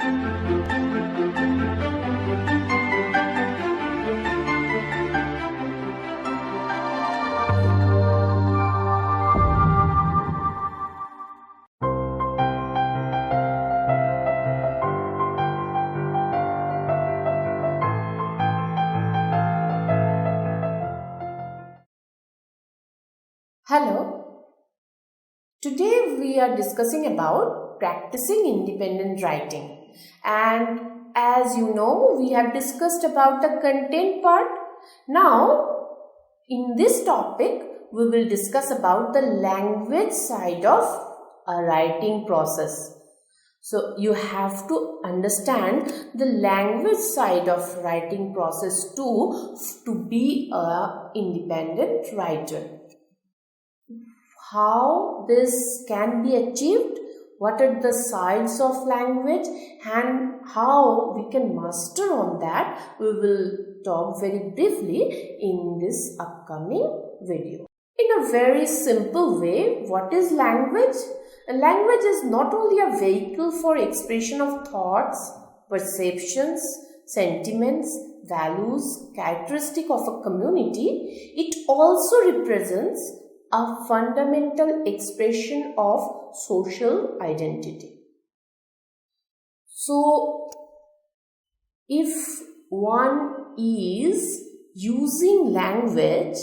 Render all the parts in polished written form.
Hello, today we are discussing about practicing independent writing, and as you know we have discussed about the content part. Now in this topic we will discuss about the language side of a writing process. So you have to understand the language side of writing process too to be an independent writer. How this can be achieved, what are the sides of language, and how we can master on that, we will talk very briefly in this upcoming video. In a very simple way, what is language? A language is not only a vehicle for expression of thoughts, perceptions, sentiments, values, characteristic of a community, it also represents a fundamental expression of social identity. So, if one is using language,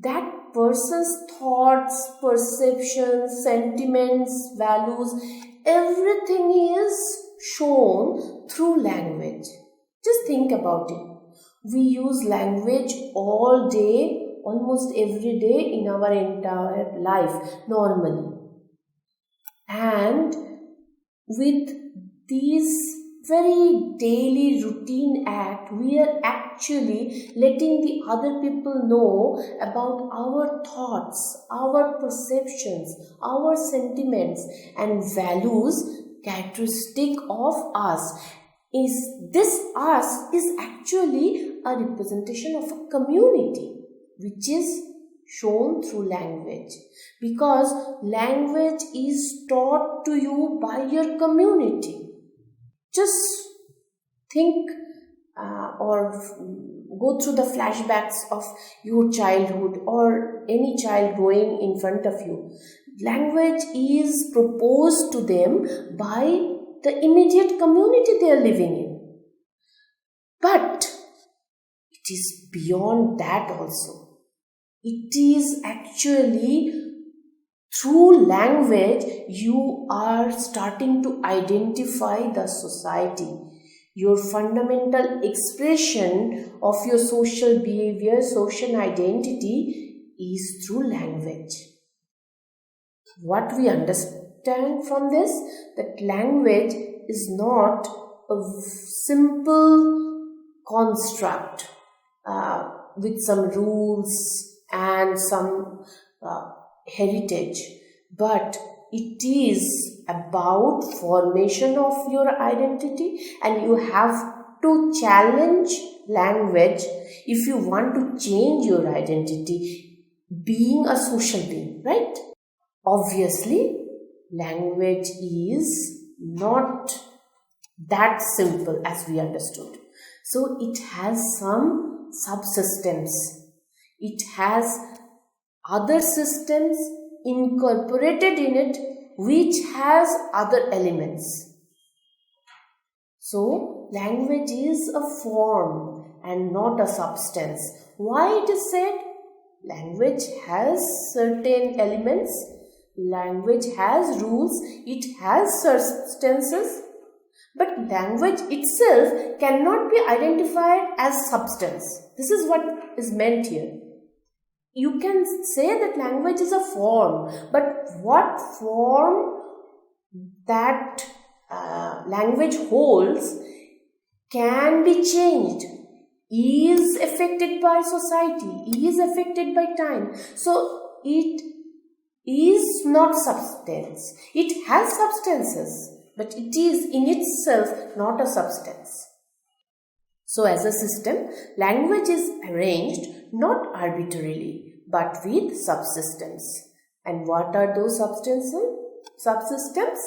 that person's thoughts, perceptions, sentiments, values, everything is shown through language. Just think about it. We use language all day, almost every day in our entire life normally, and with these very daily routine act, we are actually letting the other people know about our thoughts, our perceptions, our sentiments and values, characteristic of us. This us is actually a representation of a community, which is shown through language, because language is taught to you by your community. Just think or go through the flashbacks of your childhood or any child growing in front of you. Language is proposed to them by the immediate community they are living in. But it is beyond that also. It is actually through language you are starting to identify the society. Your fundamental expression of your social behavior, social identity is through language. What we understand from this, that language is not a simple construct with some rules and some heritage, but it is about formation of your identity, and you have to challenge language if you want to change your identity, being a social being, right? Obviously, language is not that simple as we understood. So it has some subsystems. It has other systems incorporated in it which has other elements. So language is a form and not a substance. Why it is said? Language has certain elements, language has rules, it has substances, but language itself cannot be identified as substance. This is what is meant here. You can say that language is a form, but what form that language holds can be changed, is affected by society, is affected by time. So it is not substance. It has substances, but it is in itself not a substance. So as a system, language is arranged not arbitrarily, but with subsystems. And what are those subsystems?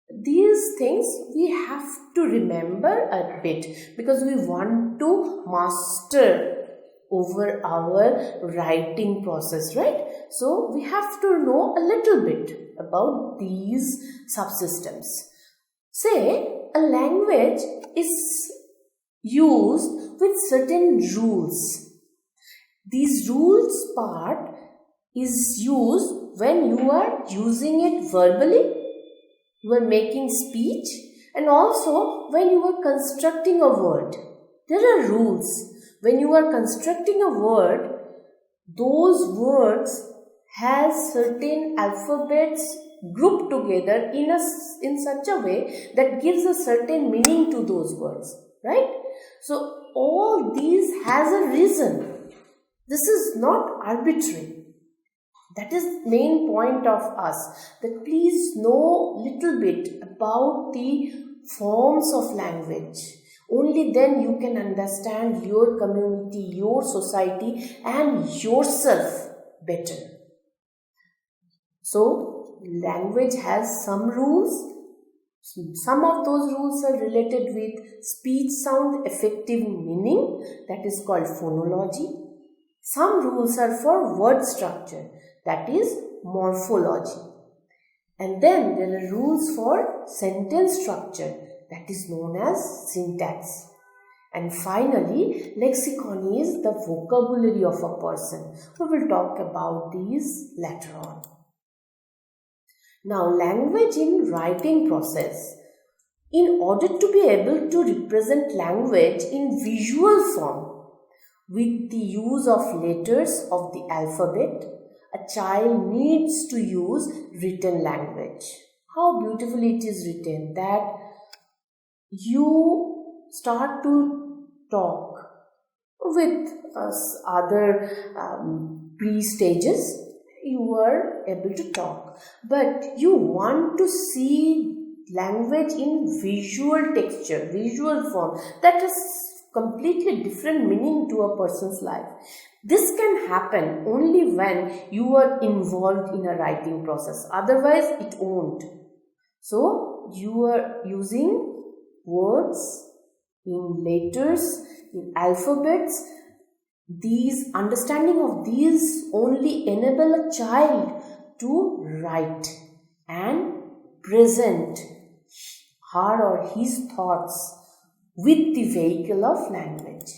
These things we have to remember a bit because we want to master over our writing process, right? So we have to know a little bit about these subsystems. Say a language is used with certain rules. These rules part is used when you are using it verbally, you are making speech, and also when you are constructing a word. There are rules. When you are constructing a word, those words has certain alphabets grouped together in such a way that gives a certain meaning to those words, right? So all these has a reason. This is not arbitrary. That is main point of us, that please know little bit about the forms of language. Only then you can understand your community, your society and yourself better. So language has some rules. Some of those rules are related with speech sound effective meaning, that is called phonology. Some rules are for word structure, that is morphology. And then there are rules for sentence structure, that is known as syntax. And finally, lexicon is the vocabulary of a person. We will talk about these later on. Now, language in writing process. In order to be able to represent language in visual form with the use of letters of the alphabet, a child needs to use written language. How beautifully it is written that you start to talk with other pre-stages. You are able to talk, but you want to see language in visual texture, visual form, that is completely different meaning to a person's life. This can happen only when you are involved in a writing process, otherwise it won't. So you are using words in letters, in alphabets. These understanding of these only enable a child to write and present her or his thoughts with the vehicle of language.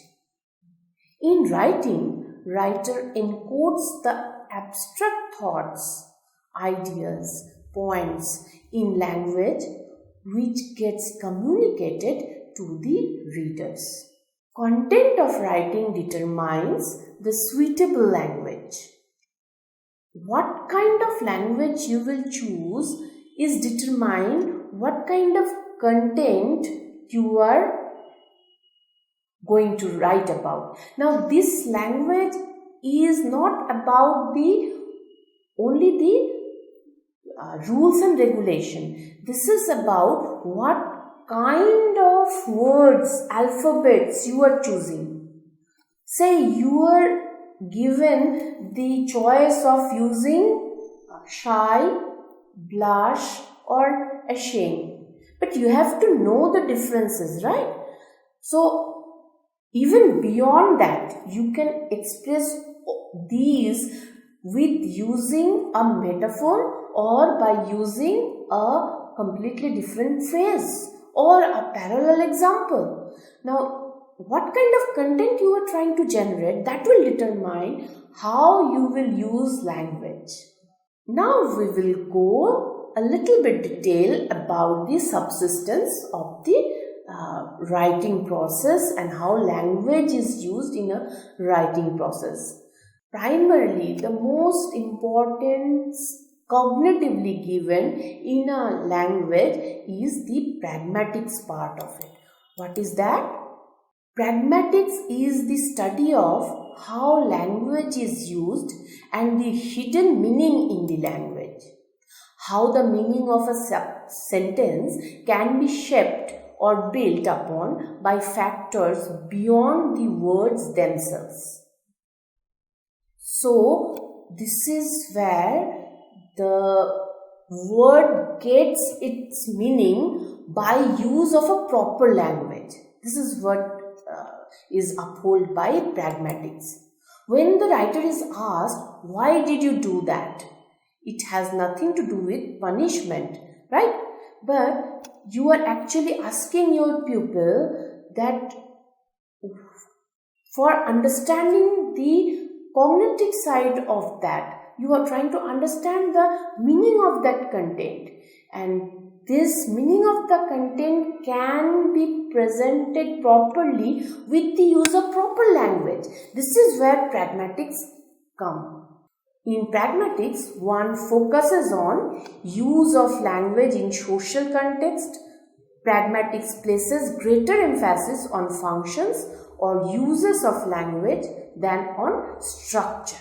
In writing, writer encodes the abstract thoughts, ideas, points in language which gets communicated to the readers. Content of writing determines the suitable language. What kind of language you will choose is determined what kind of content you are going to write about. Now, this language is not about only the rules and regulation. This is about what kind of words, alphabets you are choosing. Say you are given the choice of using shy, blush or ashamed, but you have to know the differences, right? So even beyond that, you can express these with using a metaphor or by using a completely different phrase or a parallel example. Now, what kind of content you are trying to generate, that will determine how you will use language. Now we will go a little bit detail about the subsistence of the writing process and how language is used in a writing process. Primarily, the most importance cognitively given in a language is the pragmatics part of it. What is that? Pragmatics is the study of how language is used and the hidden meaning in the language. How the meaning of a sentence can be shaped or built upon by factors beyond the words themselves. So, this is where the word gets its meaning by use of a proper language. This is what is upheld by pragmatics. When the writer is asked, why did you do that? It has nothing to do with punishment, right? But you are actually asking your pupil that for understanding the cognitive side of that, you are trying to understand the meaning of that content, and this meaning of the content can be presented properly with the use of proper language. This is where pragmatics come. In pragmatics, one focuses on use of language in social context. Pragmatics places greater emphasis on functions or uses of language than on structure.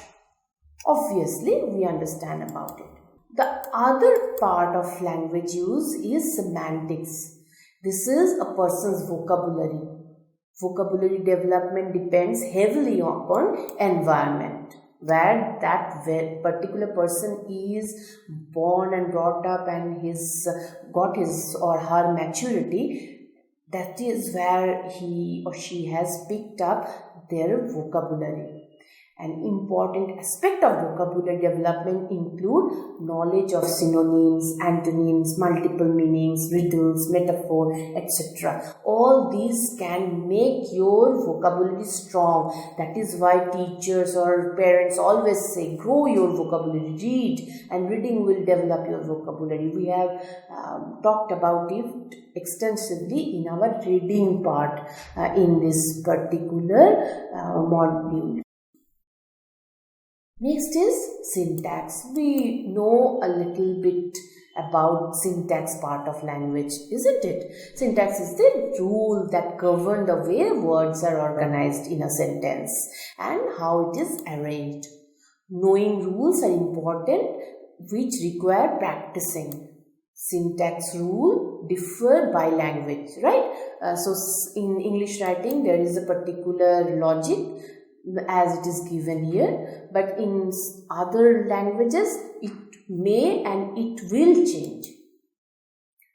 Obviously, we understand about it. The other part of language use is semantics. This is a person's vocabulary. Vocabulary development depends heavily upon environment, where that particular person is born and brought up and got his or her maturity. That is where he or she has picked up their vocabulary. An important aspect of vocabulary development include knowledge of synonyms, antonyms, multiple meanings, riddles, metaphor, etc. All these can make your vocabulary strong. That is why teachers or parents always say, grow your vocabulary, read, and reading will develop your vocabulary. We have talked about it extensively in our reading part in this particular module. Next is syntax. We know a little bit about syntax part of language, isn't it? Syntax is the rule that governs the way words are organized in a sentence and how it is arranged. Knowing rules are important, which require practicing. Syntax rule differ by language, right? So in English writing, there is a particular logic as it is given here, but in other languages it may and it will change.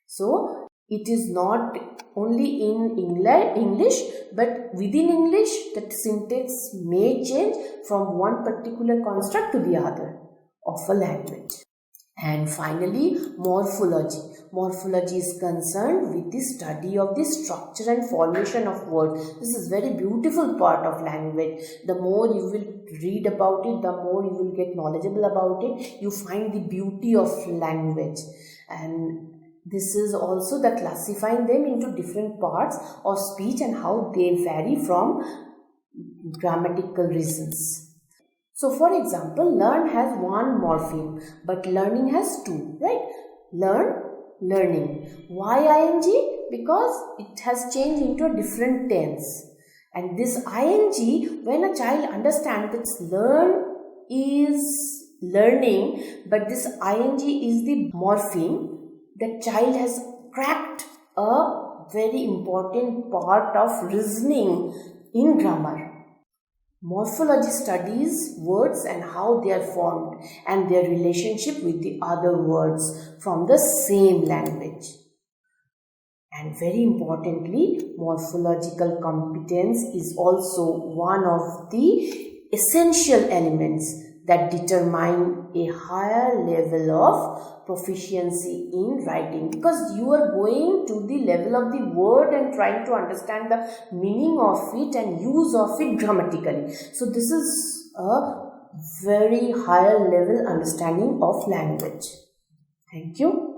So it is not only in English, but within English that syntax may change from one particular construct to the other of a language. And finally, morphology. Morphology is concerned with the study of the structure and formation of words. This is very beautiful part of language. The more you will read about it, the more you will get knowledgeable about it. You find the beauty of language. And this is also the classifying them into different parts of speech and how they vary from grammatical reasons. So, for example, learn has one morpheme, but learning has two, right? Learn, learning. Why ing? Because it has changed into a different tense. And this ing, when a child understands that learn is learning, but this ing is the morpheme, the child has cracked a very important part of reasoning in grammar. Morphology studies words and how they are formed and their relationship with the other words from the same language. And very importantly, morphological competence is also one of the essential elements that determine a higher level of proficiency in writing, because you are going to the level of the word and trying to understand the meaning of it and use of it grammatically. So this is a very higher level understanding of language. Thank you.